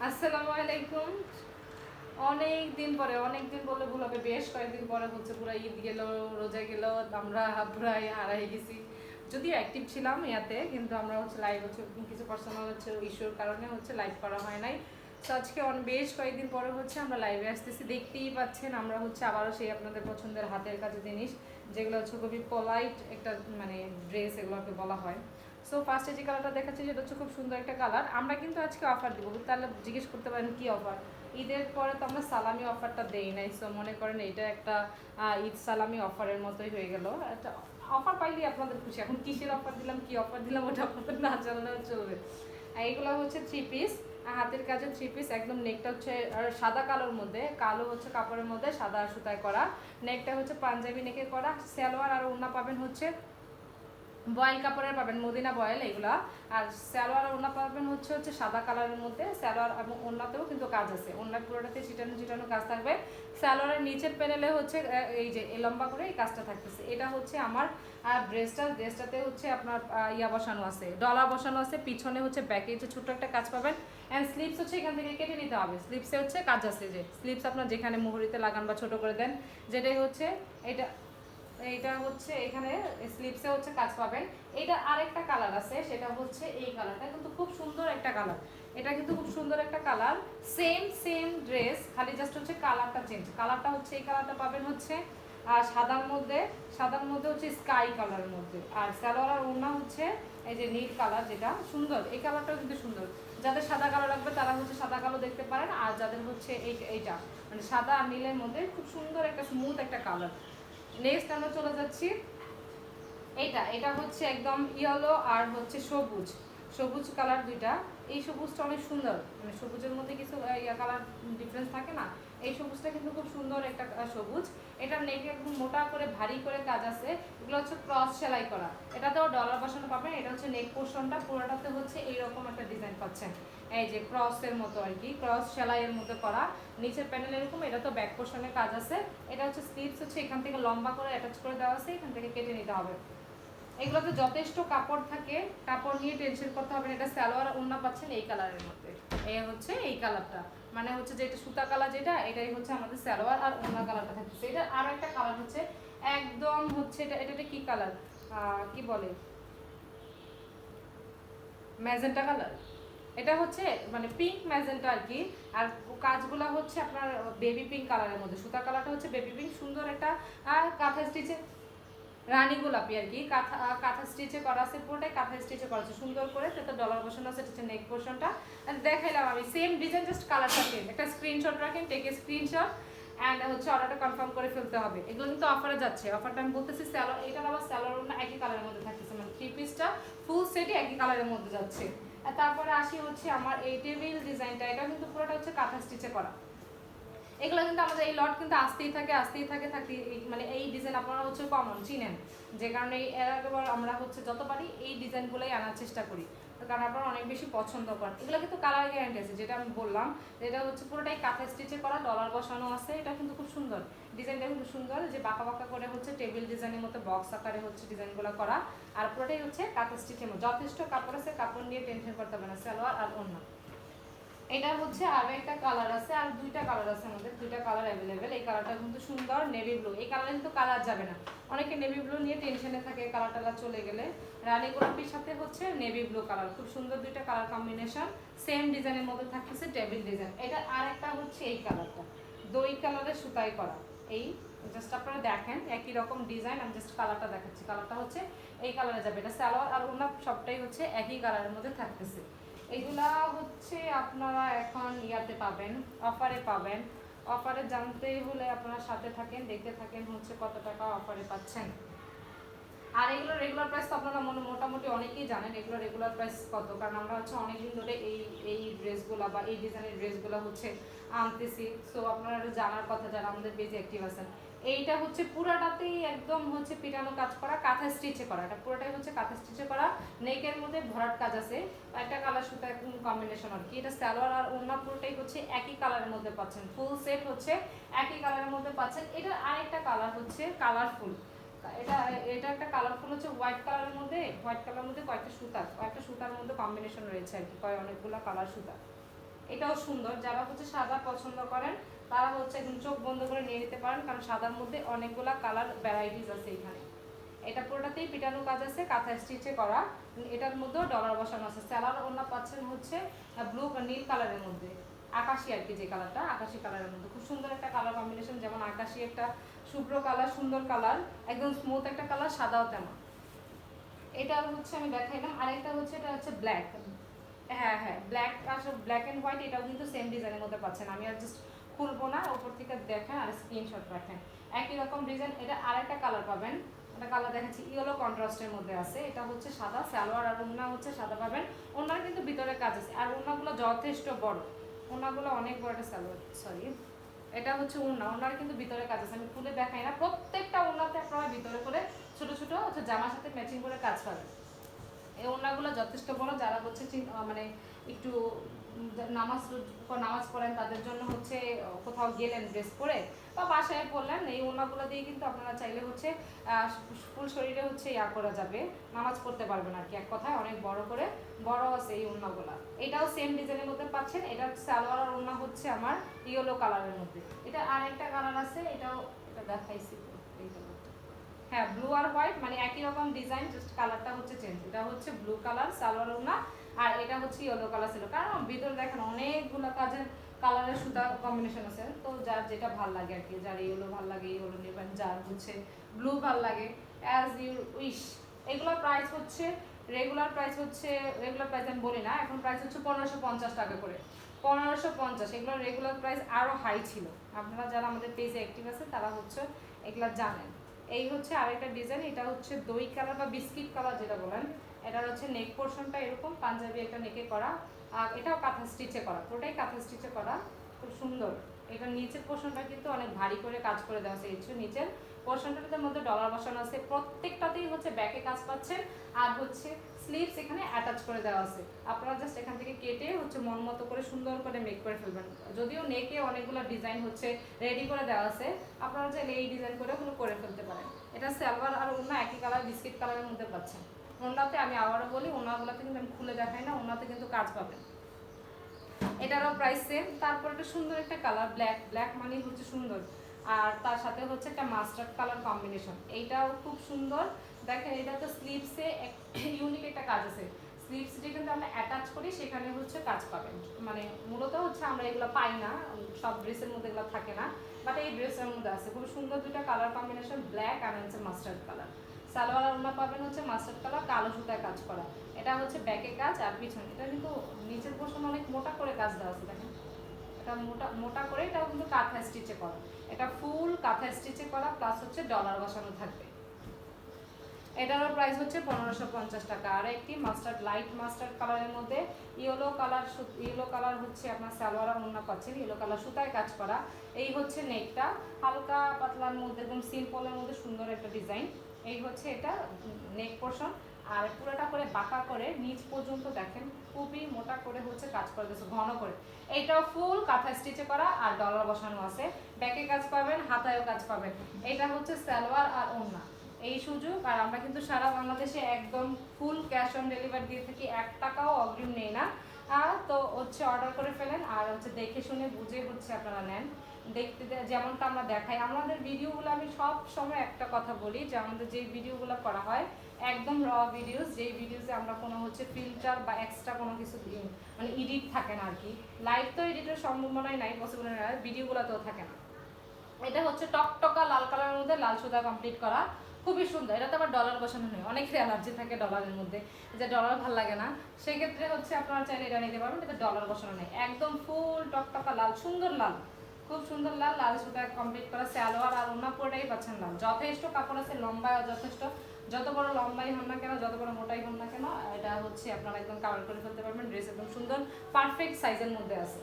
আসসালামু আলাইকুম। অনেক দিন পরে, অনেক দিন বললে ভুল হবে, বেশ কয়েকদিন পরে হচ্ছে পুরো ঈদ গেল, রোজা গেল, আমরা পুরাই হারাই গেছি। যদিও অ্যাক্টিভ ছিলাম ইয়াতে, কিন্তু আমরা হচ্ছে লাইভ হচ্ছে কিছু পার্সোনাল হচ্ছে ইস্যুর কারণে হচ্ছে লাইভ করা হয় নাই। তো আজকে বেশ কয়েকদিন পরে হচ্ছে আমরা লাইভে আসতেছি, দেখতেই পাচ্ছেন আমরা হচ্ছে আবারও সেই আপনাদের পছন্দের হাতের কাজের জিনিস, যেগুলো হচ্ছে খুবই পোলাইট একটা মানে ড্রেস এগুলোকে বলা হয়। সো ফার্স্টে যে কালারটা দেখাচ্ছি সেটা হচ্ছে খুব সুন্দর একটা কালার। আমরা কিন্তু আজকে অফার দিব, তাহলে জিজ্ঞেস করতে পারেন কি অফার। ঈদের পরে তো আমরা সালামি অফারটা দেই নাই, সো মনে করেন এটা একটা ঈদ সালামি অফারের মতোই হয়ে গেল। একটা অফার পাইলে আপনাদের খুশি। এখন কিসের অফার দিলাম, কি অফার দিলাম, ওটা আপনাদের না জানলেও চলবে। আর এগুলো হচ্ছে 3 পিস, হাতের কাজে 3 পিস, একদম নেকটা হচ্ছে সাদা কালোর মধ্যে, কালো হচ্ছে কাপড়ের মধ্যে সাদা সুতায় করা। নেকটা হচ্ছে পাঞ্জাবি নেকে করা। সালোয়ার আর ওড়না পাবেন হচ্ছে বয়েল কাপড়ের পাবেন, মদিনা বয়েল এগুলা। আর সালোয়ার আর ওড়না পাবেন হচ্ছে সাদা কালারের মধ্যে। সালোয়ার এবং ওড়নাতেও কিন্তু কাজ আছে, ওড়নার পুরোটাতে চিটানো চিটানো কাজ থাকবে। সালোয়ারের নিচের প্যানেলে হচ্ছে এই যে লম্বা করে এই কাজটা থাকতেছে। এটা হচ্ছে আমার ড্রেসটাতে হচ্ছে আপনার ইয়া বসানো আছে, ডলার বসানো আছে। পিছনে হচ্ছে ব্যাকে হচ্ছে ছোট্ট একটা কাজ পাবেন। অ্যান্ড স্লিপস হচ্ছে এখান থেকে কেটে নিতে হবে। স্লিপসে হচ্ছে কাজ আছে, যে স্লিপস আপনার যেখানে মুহুরিতে লাগান বা ছোট করে দেন, যেটাই হচ্ছে এটা। এইটা হচ্ছে এখানে স্লিপসে হচ্ছে কাজ পাবেন। এটা আরেকটা কালার আছে, সেটা হচ্ছে এই কালারটা, কিন্তু খুব সুন্দর একটা কালার। এটা কিন্তু খুব সুন্দর একটা কালার। সেম সেম ড্রেস, খালি জাস্ট হচ্ছে কালারটা চেঞ্জ। কালারটা হচ্ছে এই কালারটা পাবেন হচ্ছে আর সাদার মধ্যে হচ্ছে স্কাই কালারের মধ্যে। আর সালোয়ার আর ওড়না হচ্ছে এই যে নীল কালার, যেটা সুন্দর। এই কালারটাও কিন্তু সুন্দর। যাদের সাদা কালো লাগবে তারা হচ্ছে সাদা কালো দেখতে পারেন। আর যাদের হচ্ছে এইটা মানে সাদা আর নীলের মধ্যে খুব সুন্দর একটা স্মুথ একটা কালার। নেক্সট আমরা চলে যাচ্ছি, এটা হচ্ছে একদম ইয়েলো আর হচ্ছে সবুজ, সবুজ কালার দুইটা। এই সবুজটা অনেক সুন্দর, মানে সবুজের মধ্যে কিছু ইয়া কালার ডিফারেন্স থাকে না। এই সবুজটা কিন্তু খুব সুন্দর একটা সবুজ। এটা নেকে একদম মোটা করে ভারী করে কাজ আছে। এগুলো হচ্ছে ক্রস সেলাই করা। এটাতেও ডলার বসানো পাবেন। এটা হচ্ছে নেক পোর্শনটা পুরোটাতে হচ্ছে এইরকম একটা ডিজাইন পাচ্ছেন, এই যে ক্রসের মতো আর কি, ক্রস সেলাইয়ের মতো করা। নিচের প্যানেল এরকম, এটা তো ব্যাক পোর্শনের কাজ আছে। এটা হচ্ছে স্লিভস হচ্ছে এখান থেকে লম্বা করে অ্যাটাচ করে দেওয়া আছে, এখান থেকে কেটে নিতে হবে। এগুলোতে যথেষ্ট কাপড় থাকে, কাপড় নিয়ে টেনশন করতে হবে না। এটা সালোয়ার ওড়না পাচ্ছেন এই কালারের মধ্যে। এই হচ্ছে এই কালারটা, মানে হচ্ছে যে এটা সুতা কালার, যেটা এটাই হচ্ছে আমাদের সালোয়ার আর ওড়না কালারটা থাকছে। এটা আর একটা কালার হচ্ছে একদম হচ্ছে এটা কি কালার, কি বলে, ম্যাজেন্টা কালার। এটা হচ্ছে মানে পিঙ্ক ম্যাজেন্টা আর কি। আর কাজগুলো হচ্ছে আপনার বেবি পিঙ্ক কালারের মধ্যে। সুতা কালারটা হচ্ছে বেবি পিঙ্ক, সুন্দর একটা কাঁথা স্টিচে রানী গোলাপি আর কি, কাঁথা কাঁথা স্টিচে করা আছে, পুরোটাই কাঁথা স্টিচে করা আছে সুন্দর করে। তো ডলার বসানো আছে, এটা হচ্ছে নেক পোর্শনটা। দেখাইলাম আমি সেম ডিজাইন, জাস্ট কালারটা চেঞ্জ। একটা স্ক্রিনশট রাখেন, টেক এ স্ক্রিনশট অ্যান্ড হচ্ছে অর্ডারটা কনফার্ম করে ফেলতে হবে। এগুলো কিন্তু অফারে যাচ্ছে। অফারটা আমি বলতেছি স্যালো, এটার আবার স্যালোর না একই কালারের মধ্যে থাকতেছে, মানে 3 পিসটা ফুল সেটই একই কালারের মধ্যে যাচ্ছে। আর তারপরে আসি হচ্ছে আমার এই টেবিল ডিজাইনটা। এটা কিন্তু পুরোটা হচ্ছে কাঁথা স্টিচে করা। এগুলো কিন্তু আমাদের এই লট কিন্তু আসতেই থাকে মানে এই ডিজাইন আপনারা হচ্ছে কমন চিনেন, যে কারণে একবার আমরা হচ্ছে যত পারি এই ডিজাইনগুলোই আনার চেষ্টা করি, কারণ আপনারা অনেক বেশি পছন্দ করেন। এগুলো কিন্তু কালার গ্যারান্টি আছে, যেটা আমি বললাম। এটা হচ্ছে পুরোটাই কাঁথা স্টিচে করা, ডলার বসানো আছে। এটা কিন্তু খুব সুন্দর, ডিজাইনটা কিন্তু সুন্দর, যে বাঁকা বাঁকা করে হচ্ছে টেবিল ডিজাইনের মতো বক্স আকারে হচ্ছে ডিজাইনগুলো করা। আর পুরোটাই হচ্ছে কাঁথা স্টিচের মতো, যথেষ্ট কাপড় আছে, কাপড় নিয়ে টেনশন করতে হবে না। সালোয়ার আর অন্য এটা হচ্ছে আরো একটা কালার আছে, আর দুইটা কালার আছে আমাদের, দুইটা কালার অ্যাভেলেবেল। এই কালারটা কিন্তু সুন্দর নেভি ব্লু। এই কালারে কিন্তু কালার যাবে না, অনেকে নেভি ব্লু নিয়ে টেনশনে থাকে কালার টালার চলে গেলে। রানী গোলাপির সাথে হচ্ছে নেভি ব্লু কালার, খুব সুন্দর দুইটা কালার কম্বিনেশন। সেম ডিজাইনের মধ্যে থাকতেছে টেবিল ডিজাইন। এটা আরেকটা হচ্ছে এই কালারটা, দই কালারের সুতাই করা। এই জাস্ট আপনারা দেখেন একই রকম ডিজাইন, আমি জাস্ট কালারটা দেখাচ্ছি। কালারটা হচ্ছে এই কালারে যাবে। এটা সালোয়ার আর ওড়না সবটাই হচ্ছে একই কালারের মধ্যে থাকতেছে। এগুলা হচ্ছে আপনারা এখন ইয়াতে পাবেন, অফারে পাবেন। অফারে জানতে হলে আপনারা সাথে থাকেন, দেখতে থাকেন হচ্ছে কত টাকা অফারে পাচ্ছেন। আর এগুলো রেগুলার প্রাইস তো আপনারা মোটামুটি অনেকেই জানেন এগুলো রেগুলার প্রাইস কত, কারণ আমরা হচ্ছে অনেকদিন ধরে এই ড্রেসগুলো বা এই ডিজাইনের ড্রেসগুলো হচ্ছে আনতেছি। সো আপনারা জানার কথা, যারা আমাদের পেজে অ্যাক্টিভ আছেন। এইটা হচ্ছে পুরাটাতেই একদম হচ্ছে পিটানো কাজ করা, কাঁথা স্টিচে করা। এটা পুরোটাই হচ্ছে কাঁথা স্টিচে করা, নেকের মধ্যে ভরাট কাজ আছে, একটা কালার সুতা কম্বিনেশন আর কি। এটা সালোয়ার আর ওড়না পুরোটাই হচ্ছে একই কালারের মধ্যে পাচ্ছেন, ফুল সেট হচ্ছে একই কালারের মধ্যে পাচ্ছেন। এটার আরেকটা কালার হচ্ছে কালারফুল। এটা এটা একটা কালারফুল হচ্ছে হোয়াইট কালারের মধ্যে কয়েকটা সুতার মধ্যে কম্বিনেশন রয়েছে আর কি, অনেকগুলো কালার সুতা। এটাও সুন্দর, যারা হচ্ছে সাদা পছন্দ করেন তারা হচ্ছে একদম চোখ বন্ধ করে নিয়ে নিতে পারেন, কারণ সাদার মধ্যে অনেকগুলা কালার ভ্যারাইটিস আছে এখানে। এটা পুরোটাতেই পিটানো কাজ আছে, কাঁথা স্টিচে করা। এটার মধ্যেও ডলার বসানো আছে। স্যালার ওড়না পাচ্ছেন হচ্ছে ব্লু নীল কালারের মধ্যে, আকাশি আর কি, যে কালারটা আকাশি কালারের মধ্যে খুব সুন্দর একটা কালার কম্বিনেশন, যেমন আকাশি একটা শুভ্র কালার, সুন্দর কালার, একদম স্মুথ একটা কালার, সাদাও তেমন। এটা হচ্ছে আমি দেখাইলাম। আরেকটা হচ্ছে এটা হচ্ছে ব্ল্যাক, হ্যাঁ হ্যাঁ ব্ল্যাক, আসলে ব্ল্যাক অ্যান্ড হোয়াইট, এটাও কিন্তু সেম ডিজাইনের মধ্যে পাচ্ছেন। আমি আর জাস্ট খুলবো না, উপর থেকে দেখেন আর স্ক্রিনশট রাখেন। একই রকম ডিজাইন, এটা আরেকটা কালার পাবেন, এটা কালার দেখাচ্ছি, ইয়েলো কন্ট্রাস্টের মধ্যে আছে। এটা হচ্ছে সাদা, সালোয়ার আর ওড়না হচ্ছে সাদা পাবেন। ওড়নার কিন্তু ভিতরে কাজ আছে, আর ওড়নাগুলো যথেষ্ট বড়, ওড়নাগুলো অনেক বড়। একটা সালোয়ার, সরি, এটা হচ্ছে ওড়না, ওড়নার কিন্তু ভিতরে কাজ আছে, আমি খুলে দেখাই না। প্রত্যেকটা ওড়নাতে আপনারা ভিতরে করে ছোট ছোট হচ্ছে জামার সাথে ম্যাচিং করে কাজ পাবেন। এই ওড়নাগুলো যথেষ্ট বড়, যারা হচ্ছে মানে একটু নামাজ নামাজ পড়েন তাদের জন্য হচ্ছে, কোথাও গেলেন ড্রেস পরে বা বাসায় পড়লেন, এই ওড়নাগুলো দিয়ে কিন্তু আপনারা চাইলে হচ্ছে ফুল শরীরে হচ্ছে ইয়া করা যাবে, নামাজ পড়তে পারবেন আর কি, এক কথায় অনেক বড় করে, বড় আছে এই ওড়নাগুলো। এটাও সেম ডিজাইনের মধ্যে পাচ্ছেন। এটা সালোয়ার আর ওড়না হচ্ছে আমার ইয়েলো কালারের মধ্যে। এটা আরেকটা কালার আছে, এটাও এটা দেখাইছি এই কালারটা, হ্যাঁ ব্লু আর হোয়াইট, মানে একই রকম ডিজাইন, জাস্ট কালারটা হচ্ছে চেঞ্জ। এটা হচ্ছে ব্লু কালার সালোয়ার ওড়না, আর এটা হচ্ছে ইয়েলো কালার ছিল, কারণ ভিতরে দেখেন অনেকগুলো কাজের কালারের সুতা কম্বিনেশন আছে, তো যার যেটা ভাল লাগে আর কি, যার ইয়েলো ভাল লাগে ইয়েলো নেবেন, যার হচ্ছে ব্লু ভাল লাগে, অ্যাজ ইউ উইশ। এগুলোর প্রাইস হচ্ছে রেগুলার প্রাইস হচ্ছে, রেগুলার প্রাইস আমি বলি না, এখন প্রাইস হচ্ছে 1550 টাকা করে, 1550। এগুলোর রেগুলার প্রাইস আরও হাই ছিল, আপনারা যারা আমাদের পেজে অ্যাক্টিভ আছে তারা হচ্ছে এগুলো জানেন। এই হচ্ছে আরেকটা ডিজাইন, এটা হচ্ছে দই কালার বা বিস্কিট কালার যেটা বলেন। এটার হচ্ছে নেক পোর্শনটা এরকম পাঞ্জাবি একটা নেকে করা, আর এটাও কাঁথা স্টিচে করা, পুরোটাই কাঁথা স্টিচে করা, খুব সুন্দর। এটা নিচের পোর্শনটা কিন্তু অনেক ভারী করে কাজ করে দেওয়া হয়েছে, নিচের পোর্শনটার মধ্যে ডলার বসানো আছে, প্রত্যেকটাতেই হচ্ছে ব্যাকে কাজ পাচ্ছেন, আর হচ্ছে স্লিভস এখানে অ্যাটাচ করে দেওয়া আছে। আপনারা জাস্ট এখান থেকে কেটে হচ্ছে মন মতো করে সুন্দর করে মেক করে ফেলবেন। যদিও নেকে অনেকগুলো ডিজাইন হচ্ছে রেডি করে দেওয়া আছে, আপনারা চাইলে এই ডিজাইন করে ওগুলো করে ফেলতে পারেন। এটা সালোয়ার আর ওড়না একই কালার, বিস্কিট কালারের মধ্যে পাচ্ছেন। ওড়নাতে আমি আবারও বলি, ওড়নাগুলোতে কিন্তু আমি খুলে দেখাই না, ওড়নাতে কিন্তু কাজ পাবেন। এটারও প্রাইস সেম। তারপর একটা সুন্দর একটা কালার, ব্ল্যাক, ব্ল্যাক মানে হচ্ছে সুন্দর, আর তার সাথে হচ্ছে একটা মাস্টার্ড কালার কম্বিনেশন, এইটাও খুব সুন্দর। দেখেন এটা তো স্লিভসে ইউনিক একটা কাজ আছে, স্লিভস যে কিন্তু আমরা অ্যাটাচ করি সেখানে হচ্ছে কাজ পাবেন, মানে মূলত হচ্ছে আমরা এগুলো পাই না, সব ড্রেসের মধ্যে এগুলো থাকে না, বাট এই ড্রেসের মধ্যে আছে। খুব সুন্দর দুটা কালার কম্বিনেশন, ব্ল্যাক আর হচ্ছে মাস্টার্ড কালার। সালোয়ার আর ওড়না পাবেন হচ্ছে মাস্টার্ড কালার, কালো সুতায় কাজ করা। এটা হচ্ছে ব্যাকে কাজ আর পিছনে, এটা কিন্তু নিচের পোর্শন অনেক মোটা করে কাজ দেওয়া আছে, দেখেন এটা মোটা মোটা করে, এটাও কিন্তু কাঁথা স্টিচে করা, এটা ফুল কাঁথা স্টিচে করা, প্লাস হচ্ছে ডলার বসানো থাকবে। এটারও প্রাইস হচ্ছে 1550 টাকা। আর একটি মাস্টার্ড, লাইট মাস্টার্ড কালারের মধ্যে ইয়েলো কালার, ইয়েলো কালার হচ্ছে আপনার সালোয়ার আর ওড়না পাচ্ছেন, ইয়েলো কালার সুতায় কাজ করা। এই হচ্ছে নেকটা, হালকা পাতলার মধ্যে একদম সিম্পলের মধ্যে সুন্দর একটা ডিজাইন। এই হচ্ছে এটা নেক পোর্শন, আর পুরোটা করে বাঁকা করে নিচ পর্যন্ত দেখেন খুবই মোটা করে হচ্ছে কাজ করে দিয়েছে, ঘন করে। এইটাও ফুল কাঁথা স্টিচে করা আর ডলার বসানো আছে, ব্যাকে কাজ পাবেন, হাতায়ও কাজ পাবেন। এটা হচ্ছে সালোয়ার আর ওড়না। এই সুযোগ, আর আমরা কিন্তু সারা বাংলাদেশে একদম ফুল ক্যাশ অন ডেলিভারি দিয়ে থাকি, 1 টাকাও অগ্রিম নেই না। তো হচ্ছে অর্ডার করে ফেলেন, আর হচ্ছে দেখে শুনে বুঝে হচ্ছে আপনারা নেন। দেখতে যেমনটা আমরা দেখাই আমাদের ভিডিওগুলো, আমি সব সময় একটা কথা বলি যে আমাদের যে ভিডিওগুলো করা হয় একদম র ভিডিওস, যেই ভিডিওসে আমরা কোনো হচ্ছে ফিল্টার বা এক্সট্রা কোনো কিছু মানে এডিট থাকে না আর কি। লাইভ তো এডিটের সম্ভাবনাই নাই, পসিবল না, ভিডিওগুলোতেও থাকে না। এটা হচ্ছে টকটকা লাল কালারের মধ্যে লাল সুতা কমপ্লিট করা, খুবই সুন্দর। এটা তো আবার ডলার বসানো নেই, অনেকের অ্যালার্জি থাকে ডলারের মধ্যে, যে ডলার ভালো লাগে না, সেক্ষেত্রে হচ্ছে আপনারা চাইলে এটা নিতে পারবেন, এটা ডলার বসানো নেই, একদম ফুল টকটকা লাল, সুন্দর লাল, খুব সুন্দর লাল, লাল সুতা কমপ্লিট করা। সালোয়ার আর ওড়না পুরোটাই পাচ্ছেন লাল, যথেষ্ট কাপড় আছে, লম্বা যথেষ্ট, যত বড় লম্বাই হন না কেন, যত বড় মোটাই হন না কেন, এটা হচ্ছে আপনারা একদম কাভার করে ফেলতে পারবেন। ড্রেস একদম সুন্দর পারফেক্ট সাইজের মধ্যে আছে,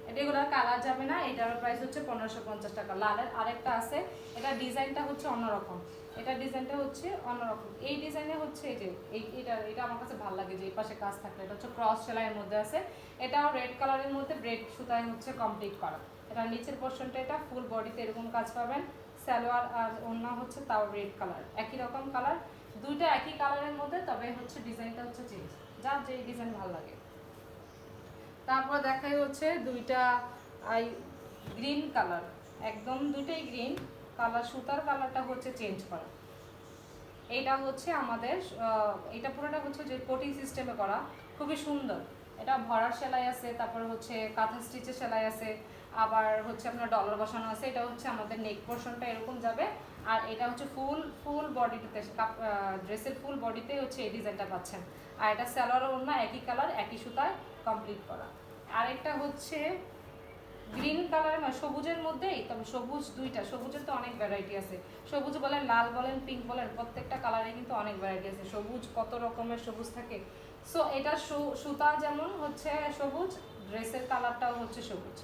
এটা এগুলো কালার যাবে না। এটার প্রাইস হচ্ছে 1550 টাকা। লালের আরেকটা আছে, এটা ডিজাইনটা হচ্ছে অন্যরকম, এটা ডিজাইনটা হচ্ছে অন্যরকম। এই ডিজাইনে হচ্ছে এই যে এটা আমার কাছে ভালো লাগে, যে এই পাশে কাজ থাকলে, এটা হচ্ছে ক্রস সেলাইয়ের মধ্যে আছে, এটাও রেড কালারের মধ্যে ব্রেড সুতায় হচ্ছে কমপ্লিট করা। এটা নিচের পোর্শনটা, এটা ফুল বডিতে এরকম কাজ পাবেন। সালোয়ার আর ওড়না হচ্ছে তাও রেড কালার, একই রকম কালার, দুইটা একই কালারের মধ্যে, তবে হচ্ছে ডিজাইনটা হচ্ছে চেঞ্জ, যার যে ডিজাইন ভালো লাগে। তারপর দেখাই হচ্ছে দুইটা গ্রিন কালার, একদম দুইটাই গ্রিন কালার, সুতার কালারটা হচ্ছে চেঞ্জ করা। এইটা হচ্ছে আমাদের এটা পুরোটা হচ্ছে যে কোটিং সিস্টেমে করা, খুবই সুন্দর। এটা ভরার সেলাই আছে, তারপর হচ্ছে কাঁথা স্টিচের সেলাই আছে, আবার হচ্ছে আপনার ডলার বসানো আছে। এটা হচ্ছে আমাদের নেক পোর্শনটা এরকম যাবে, আর এটা হচ্ছে ফুল বডিতে, ড্রেসের ফুল বডিতে হচ্ছে এই ডিজাইনটা পাচ্ছেন। আর এটা সালোয়ার ওড়না একই কালার একই সুতায় কমপ্লিট করা। আরেকটা হচ্ছে গ্রিন কালার না সবুজের মধ্যেই, তবে সবুজ দুইটা, সবুজের তো অনেক ভ্যারাইটি আছে। সবুজ বলেন, লাল বলেন, পিঙ্ক বলেন, প্রত্যেকটা কালারে কিন্তু অনেক ভ্যারাইটি আছে। সবুজ কত রকমের সবুজ থাকে। সো এটা সুতা যেমন হচ্ছে সবুজ, ড্রেসের কালারটাও হচ্ছে সবুজ।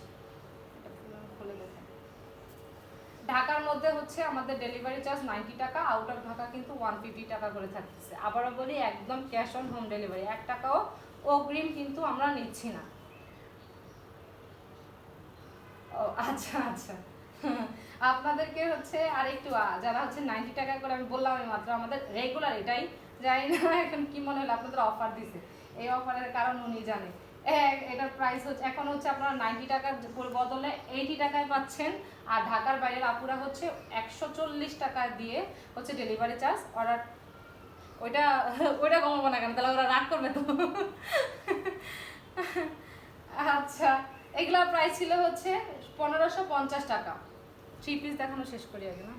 খুলে দেখেন। ঢাকার মধ্যে হচ্ছে আমাদের ডেলিভারি চার্জ 90 টাকা, আউট অফ ঢাকা কিন্তু 150 টাকা করে থাকতেছে। আবারও বলি, একদম ক্যাশ অন হোম ডেলিভারি, 1 টাকাও অগ্রিম কিন্তু আমরা নিচ্ছি না। ও আচ্ছা আচ্ছা। আপনাদেরকে হচ্ছে আর একটু যারা হচ্ছে 90 টাকা করে, আমি বললাম মাত্র আমাদের রেগুলার এটাই, জানি না এখন কি মনে হলো আপনাদের অফার দিছে। এই অফারের কারণ উনি জানে। এটার প্রাইস হচ্ছে এখন হচ্ছে আপনারা 90 টাকার বদলে 80 টাকায় পাচ্ছেন। আর ঢাকার বাইরের আপুরা হচ্ছে 140 টাকা দিয়ে হচ্ছে ডেলিভারি চার্জ অর্ডার। ওইটা ওইটা কমাবো না কেন, তাহলে ওরা রাগ করবে তো। আচ্ছা, এগুলার প্রাইস ছিল হচ্ছে 1550 টাকা। 3 পিস দেখানো শেষ করি আগে না।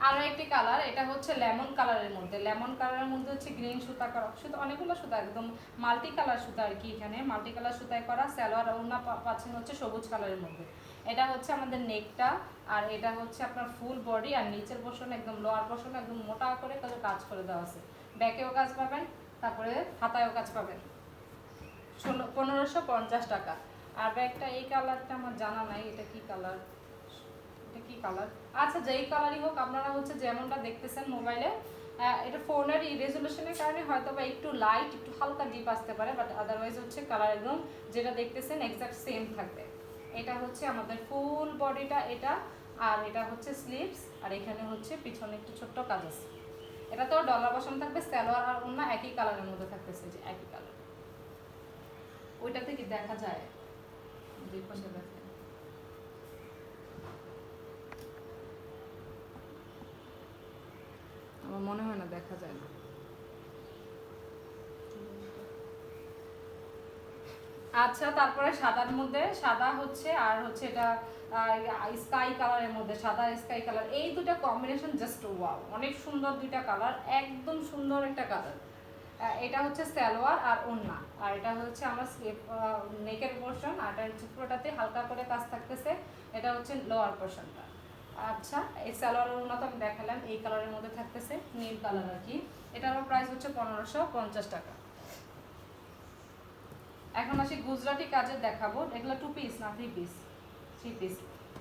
আরও একটি কালার, এটা হচ্ছে লেমন কালারের মধ্যে, লেমন কালারের মধ্যে হচ্ছে গ্রিন সুতা করা, সুতা অনেকগুলো সুতা, একদম মাল্টি কালার সুতা আর কি। এখানে মাল্টি কালার সুতায় করা, সালোয়ার ওড়না পাচ্ছেন হচ্ছে সবুজ কালারের মধ্যে। এটা হচ্ছে আমাদের নেকটা, আর এটা হচ্ছে আপনার ফুল বডি, আর নিচের পোর্শন একদম লোয়ার পোর্শন একদম মোটা করে কাজ করে দেওয়া আছে। ব্যাকেও কাজ পাবেন, তারপরে হাতায়ও কাজ পাবেন। 1550 টাকা। আর ব্যাগটা এই কালারটা আমার জানা নাই, এটা কি কালার, এটা কি কালার? আচ্ছা, যেই কালারই হোক, আপনারা হচ্ছে যেমনটা দেখতেছেন মোবাইলে, এটা ফোনের রেজুলেশনের কারণে হয়তো বা একটু লাইট, একটু হালকা ডিপ আসতে পারে, বাট আদারওয়াইজ হচ্ছে কালার একদম যেটা দেখতেছেন এক্সাক্ট সেম থাকবে। এটা হচ্ছে আমাদের ফুল বডিটা এটা, আর এটা হচ্ছে স্লিভস, আর এখানে হচ্ছে পিছনে একটু ছোট্ট কাজ আছে। এটা তো ডলার বসানো থাকবে, সালোয়ার আর ওড়না একই কালারের মধ্যে থাকতেছে, যে একই কালার। ওইটাতে কি দেখা যায়? দুই পাশে দেখেন। আমার মনে হয় না দেখা যায় না। আচ্ছা, তারপরে সাদার মধ্যে, সাদা হচ্ছে আর হচ্ছে এটা স্কাই কালারের মধ্যে, সাদা স্কাই কালার, এই দুটো কম্বিনেশন জাস্ট ওয়াও, অনেক সুন্দর দুইটা কালার, একদম সুন্দর একটা কালার। এটা হচ্ছে সালোয়ার আর ওড়না, আর এটা হচ্ছে আমার নেকের পোর্শন, আর এটা হচ্ছে পুরোটাতে হালকা করে কাজ থাকতেছে। এটা হচ্ছে লোয়ার পোর্শনটা। আচ্ছা, এই সালোয়ার ওড়না তো আমি দেখালাম, এই কালারের মধ্যে থাকতেছে, নীল কালার আর কি। এটার প্রাইস হচ্ছে 1550 টাকা। এখন আসি গুজরাটি কাজের দেখাবো। এগুলো 2 পিস না 3 piece? 3 piece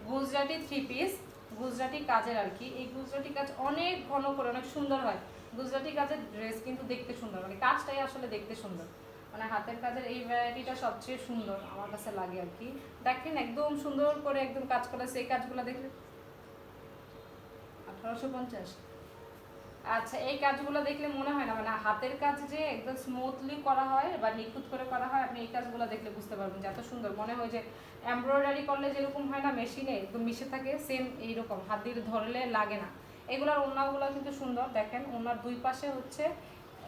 Gujarati 3 piece, Gujarati কাজের আর কি। এই গুজরাটি কাজ অনেক ঘন করে, অনেক সুন্দর হয়। গুজরাটি কাজের ড্রেস কিন্তু দেখতে সুন্দর, মানে কাজটাই আসলে দেখতে সুন্দর, মানে হাতের কাজের এই ভ্যারাইটিটা সবচেয়ে সুন্দর আমার কাছে লাগে আর কি। দেখেন একদম সুন্দর করে একদম কাজ করেছে, এই কাজগুলো দেখলে 1850। আচ্ছা, এই কাজগুলো দেখলে মনে হয় না মানে হাতের কাজ যে একদম স্মুথলি করা হয় বা নিখুঁত করে করা হয়। আপনি এই কাজগুলো দেখলে বুঝতে পারবেন যে এত সুন্দর, মনে হয় যে এমব্রয়ডারি করলে যেরকম হয় না মেশিনে একদম মিশে থাকে, সেম এইরকম হাত দিয়ে ধরলে লাগে না। এগুলোর ওড়নাগুলো কিন্তু সুন্দর, দেখেন ওড়নার দুই পাশে হচ্ছে,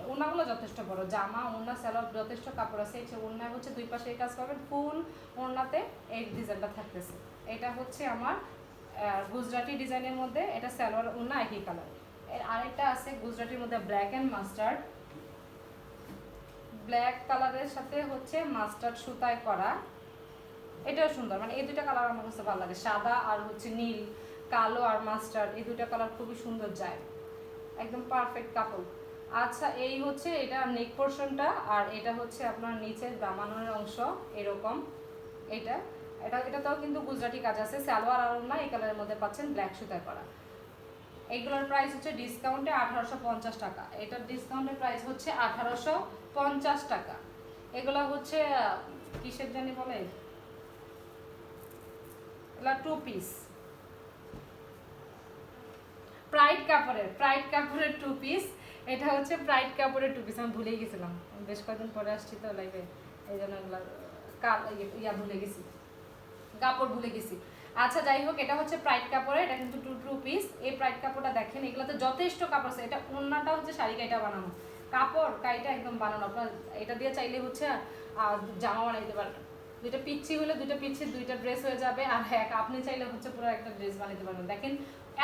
ওড়নাগুলো যথেষ্ট বড়, জামা ওড়না সালোয়ার যথেষ্ট কাপড় আছে। ওড়নায় হচ্ছে দুই পাশে এই কাজ করবেন, ফুল ওড়নাতে এই ডিজাইনটা থাকতেছে। এটা হচ্ছে আমার গুজরাটি ডিজাইনের মধ্যে, এটা সালোয়ার ওড়না একই কালার। এর আরেকটা আছে গুজরাটির মধ্যে ব্ল্যাক এন্ড মাস্টার্ড, ব্ল্যাক কালারের সাথে হচ্ছে মাস্টার্ড সুতায় করা, এটাও সুন্দর। মানে এই দুটো কালার আমার কাছে ভালো লাগে, সাদা আর হচ্ছে নীল, কালো আর মাস্টার্ড, এই দুটো কালার খুবই সুন্দর যায়, একদম পারফেক্ট কাপড়। আচ্ছা, এই হচ্ছে এটা নেক পোর্শনটা, আর এটা হচ্ছে আপনার নিচের দামানের অংশ এরকম। এটা এটাতেও কিন্তু গুজরাটি কাজ আছে, সালোয়ার আর ওড়না এই কালারের মধ্যে পাচ্ছেন, ব্ল্যাক সুতায় করা। এইগুলোর প্রাইস হচ্ছে ডিসকাউন্টে 1850 টাকা। এটার ডিসকাউন্টের প্রাইস হচ্ছে 1850 টাকা। এগুলো হচ্ছে কিসের জানি বলে, এগুলো 2 পিস প্রাইড কাপড়ের 2 পিস। এটা হচ্ছে প্রাইড কাপড়ের 2 পিস, আমি ভুলেই গেছিলাম, বেশ কয়েকদিন পরে আসছি তো লাইভে। এই জন্য এগুলো ইয়া ভুলে গেছি, কাপড় ভুলে গেছি। আচ্ছা যাই হোক, এটা হচ্ছে প্রাইড কাপড়ের, এটা কিন্তু 2 পিস। এই প্রাইড কাপড়টা দেখেন, এগুলোতে যথেষ্ট কাপড় আছে। এটা ওন্নাটা হচ্ছে শাড়ি কাইটা বানানো, কাপড় কাইটা একদম বানানো। আপনার এটা দিয়ে চাইলে হচ্ছে জামা বানাইতে পারবেন। দুইটা পিচ্ছি হলে দুইটা পিচ্ছি দুইটা ড্রেস হয়ে যাবে, আর এক আপনি চাইলে হচ্ছে পুরো একটা ড্রেস বানাইতে পারবেন। দেখেন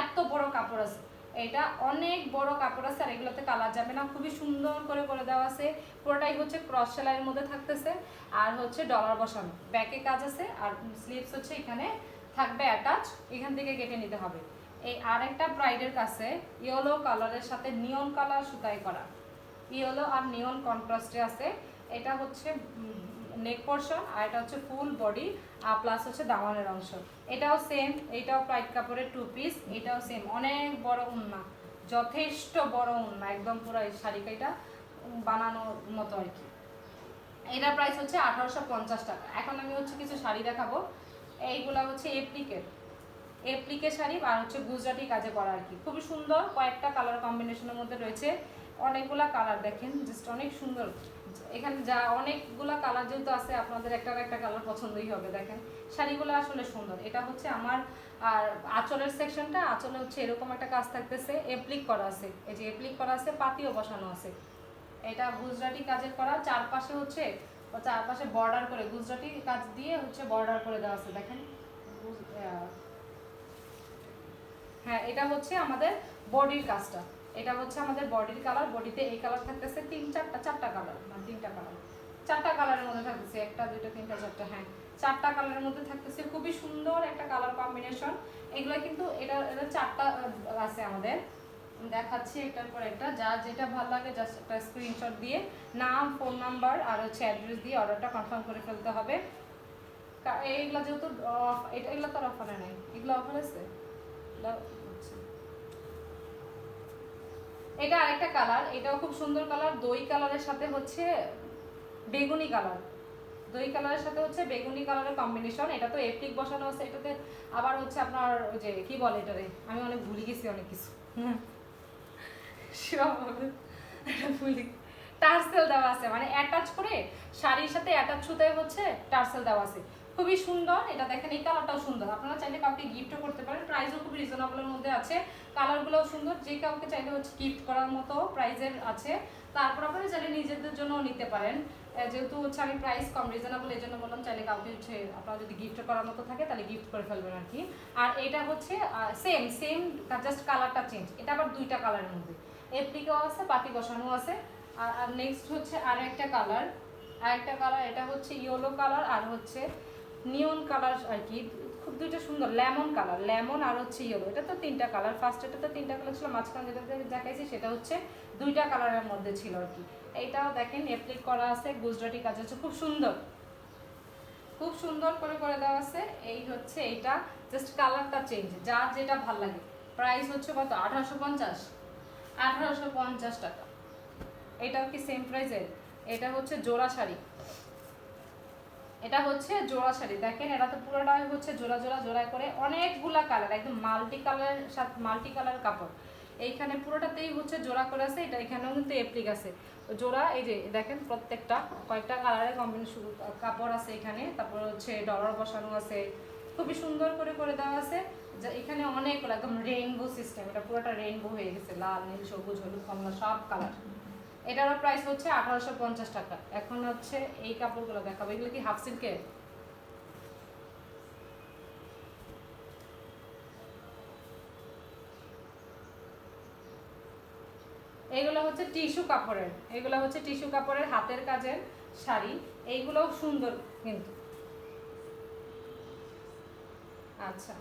এত বড় কাপড় আছে, এটা অনেক বড় কাপড় আছে, আর এগুলোতে কালার যাবে না। খুবই সুন্দর করে করে দেওয়া আছে, পুরোটাই হচ্ছে ক্রস সেলাইয়ের মধ্যে থাকতেছে, আর হচ্ছে ডলার বসানো, ব্যাকে কাজ আছে, আর স্লিভস হচ্ছে এখানে থাকবে অ্যাটাচ, এখান থেকে কেটে নিতে হবে। এই আরেকটা ব্রাইডের কাছে ইয়েলো কালারের সাথে নিয়ন কালার সুতাই করা, ইয়েলো আর নিয়ন কন্ট্রাস্টে আছে। এটা হচ্ছে নেক পোর্শন, আর এটা হচ্ছে ফুল বডি আর প্লাস হচ্ছে দামানের অংশ। এটাও সেম, এটাও প্রাইড কাপড়ের 2 পিস, এটাও সেম, অনেক বড় উন্না, যথেষ্ট বড় উন্না, একদম পুরো শাড়ি কাইটা বানানোর মতো আর কি। এটার প্রাইস হচ্ছে 1850 টাকা। এখন আমি হচ্ছে কিছু শাড়ি দেখাবো, এইগুলা হচ্ছে এপ্লিকে শাড়ি, আর হচ্ছে গুজরাটি কাজে করা আর কি। খুবই সুন্দর, কয়েকটা কালার কম্বিনেশনের মধ্যে রয়েছে, অনেকগুলা কালার দেখেন, জাস্ট অনেক সুন্দর। এখানে যা অনেকগুলা কালার যেহেতু আছে, আপনাদের একটা কালার পছন্দই হবে। দেখেন শাড়িগুলো আসলে সুন্দর। এটা হচ্ছে আমার আর আঁচলের সেকশনটা, আঁচলে হচ্ছে এরকম একটা কাজ থাকতেছে, এপ্লিক করা আছে, এই যে এপ্লিক করা আছে, পাতিও বসানো আছে। এটা গুজরাটি কাজের করা, চারপাশে হচ্ছে চারপাশে বর্ডার করে গুজরাটি কাজ দিয়ে হচ্ছে বর্ডার করে দেওয়া আছে। দেখেন হ্যাঁ, এটা হচ্ছে আমাদের বডির কাজটা, এটা হচ্ছে আমাদের বডির কালার। বডিতে এই কালার থাকতেছে চারটা কালার, না 3টা কালার, 4টা কালারের মধ্যে থাকতেছে, 1টা 2টা 3টা 4টা, হ্যাঁ 4টা কালারের মধ্যে থাকতেছে। খুবই সুন্দর একটা কালার কম্বিনেশন। এগুলো কিন্তু এটা 4টা আছে আমাদের, দেখাচ্ছি একটার পর একটা। যার যেটা ভালো লাগে জাস্ট একটা স্ক্রিনশট দিয়ে নাম, ফোন নাম্বার আর হচ্ছে অ্যাড্রেস দিয়ে অর্ডারটা কনফার্ম করে ফেলতে হবে। এইগুলো যেহেতু এগুলো তো অফারে নেই, এগুলো অফার আছে। এটা আরেকটা কালার, এটাও খুব সুন্দর কালার, দই কালারের সাথে হচ্ছে বেগুনি কালার, দই কালারের সাথে হচ্ছে বেগুনি কালারের কম্বিনেশন। এটা তো এপ্লিক বসানো আছে, এটাতে আবার হচ্ছে আপনার ওই যে কি বলে এটারে, আমি অনেক ভুলে গেছি অনেক কিছু, ভুলি, টার্সেল দেওয়া আছে, মানে অ্যাটাচ করে শাড়ির সাথে অ্যাটাচ সুতায় হচ্ছে টার্সেল দেওয়া আছে। খুবই সুন্দর। এটা দেখেন, এই কালারটাও সুন্দর, আপনারা চাইলে কাউকে গিফটও করতে পারেন, প্রাইসও খুবই রিজনেবলের মধ্যে আছে, কালারগুলোও সুন্দর, যে কাউকে চাইলে হচ্ছে গিফট করার মতো প্রাইসের আছে। তারপর আপনারা চাইলে নিজেদের জন্যও নিতে পারেন, যেহেতু হচ্ছে আমি প্রাইস কম রিজনেবল এই জন্য বললাম, চাইলে কাউকে হচ্ছে আপনারা যদি গিফট করার মতো থাকে তাহলে গিফট করে ফেলবেন আর কি। আর এটা হচ্ছে সেম জাস্ট কালারটা চেঞ্জ, এটা আবার 2টা কালারের মধ্যে, এপ্লিকেও আছে, পাতি বসানো আছে। আর নেক্সট হচ্ছে আরেকটা কালার, এটা হচ্ছে ইয়েলো কালার আর হচ্ছে নিয়ন কালার আর কি, খুব দুইটা সুন্দর, লেমন কালার, লেমন আর হচ্ছে ইয়েলো। এটা তো 3টা কালার, ফার্স্ট এটা তো 3টা কালার ছিল, মাঝখানে যেটা দেখাইছি সেটা হচ্ছে 2টা কালারের মধ্যে ছিল আর কি। এইটাও দেখেন অ্যাপ্লিক করা আছে, গুজরাটি কাজ আছে, খুব সুন্দর, খুব সুন্দর করে করে দেওয়া আছে। এই হচ্ছে এইটা, জাস্ট কালারটা চেঞ্জ, যার যেটা ভাল লাগে। প্রাইস হচ্ছে কত? 1850 টাকা। এটাও কি সেম প্রাইসের? এটা হচ্ছে জোড়া শাড়ি, এটা হচ্ছে জোড়া শাড়ি। দেখেন এটা তো পুরোটাই হচ্ছে জোড়া করে, অনেকগুলা কালার, একদম মাল্টি কালারের সাথে মাল্টি কালার কাপড়। এইখানে পুরোটাতেই হচ্ছে জোড়া করে আছে, এটা এখানেও কিন্তু এপ্লিক আছে জোড়া। এই যে দেখেন প্রত্যেকটা কয়েকটা কালারের কম্বিনেশন কাপড় আছে এখানে, তারপর হচ্ছে ডলার বসানো আছে, খুবই সুন্দর করে করে দেওয়া আছে। যা এখানে অনেকগুলো একদম রেইনবো সিস্টেম, এটা পুরোটা রেইনবো হয়ে গেছে, লাল নীল সবুজ হলুদ কমলা সব কালার। এটারও প্রাইস হচ্ছে 1850 টাকা। এখন হচ্ছে এই কাপড়গুলো দেখাবো, এগুলো কি হাফ সিল্কের? এইগুলো হচ্ছে টিস্যু কাপড়ের, এগুলো হচ্ছে টিস্যু কাপড়ের হাতের কাজের শাড়ি, এইগুলোও সুন্দর কিন্তু। আচ্ছা,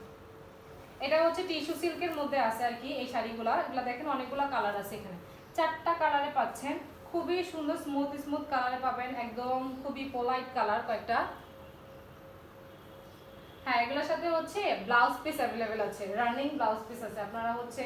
এটা হচ্ছে টিস্যু সিল্কের মধ্যে আছে আর কি এই শাড়িগুলো। এগুলো দেখেন অনেকগুলো কালার আছে এখানে, 4টা কালারে পাচ্ছেন, খুবই সুন্দর স্মুথ কালারে পাবেন, একদম খুবই পোলাইট কালার কয়েকটা। হ্যাঁ, এগুলোর সাথে হচ্ছে ব্লাউজ পিস অ্যাভেলেবেল আছে, রানিং ব্লাউজ পিস আছে, আপনারা হচ্ছে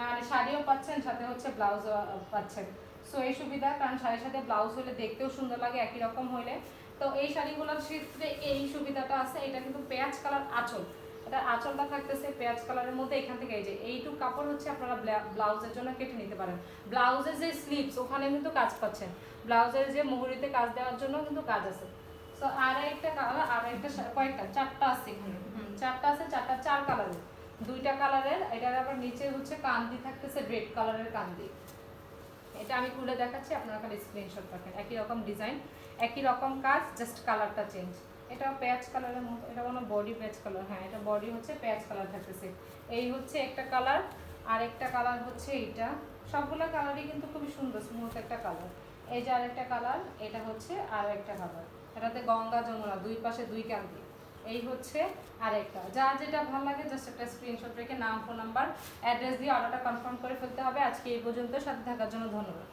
মানে শাড়িও পাচ্ছেন, সাথে হচ্ছে ব্লাউজও পাচ্ছেন। সো এই সুবিধা, কারণ শাড়ির সাথে ব্লাউজ হলে দেখতেও সুন্দর লাগে একই রকম হলে। তো এই শাড়িগুলোর ক্ষেত্রে এই সুবিধাটা আছে। এটা কিন্তু পেঁয়াজ কালার আঁচল, এটা আঁচলটা থাকতেছে পেঁয়াজ কালারের মধ্যে, এখান থেকে এই যে এইটুকু কাপড় হচ্ছে আপনারা ব্লাউজের জন্য কেটে নিতে পারেন। ব্লাউজের যে স্লিভস ওখানে কিন্তু কাজ পাচ্ছেন, ব্লাউজের যে মুহুরিতে কাজ দেওয়ার জন্য কিন্তু কাজ আছে। সো আর একটা কালার, আর একটা কয়েকটা চারটা আছে এখানে, চারটা আছে, চারটা চার কালারের, দুইটা কালারের। এটার আবার নিচে হচ্ছে কান্দি থাকতেছে রেড কালারের কান্দি। এটা আমি খুলে দেখাচ্ছি, আপনারা খালি স্ক্রিনশট রাখেন। একই রকম ডিজাইন, একই রকম কাজ, জাস্ট কালারটা চেঞ্জ। এটা পেঁয়াজ কালারের মতো, এটা কোনো বডি পেঁয়াজ কালার, হ্যাঁ এটা বডি হচ্ছে পেঁয়াজ কালার থাকতেছে। এই হচ্ছে একটা কালার, আর একটা কালার হচ্ছে এইটা। সবগুলো কালারই কিন্তু খুবই সুন্দর স্মুথ একটা কালার। এই যে আরেকটা কালার, এটা হচ্ছে আর একটা কালার, এটাতে গঙ্গা যমুনা দুই পাশে দুই কান্দি। এই হচ্ছে আরেকটা। যার যেটা ভালো লাগে জাস্ট একটা স্ক্রিনশট রেখে নাম, ফোন নাম্বার, অ্যাড্রেস দিয়ে অর্ডারটা কনফার্ম করে ফেলতে হবে। আজকে এই পর্যন্ত, সাথে থাকার জন্য ধন্যবাদ।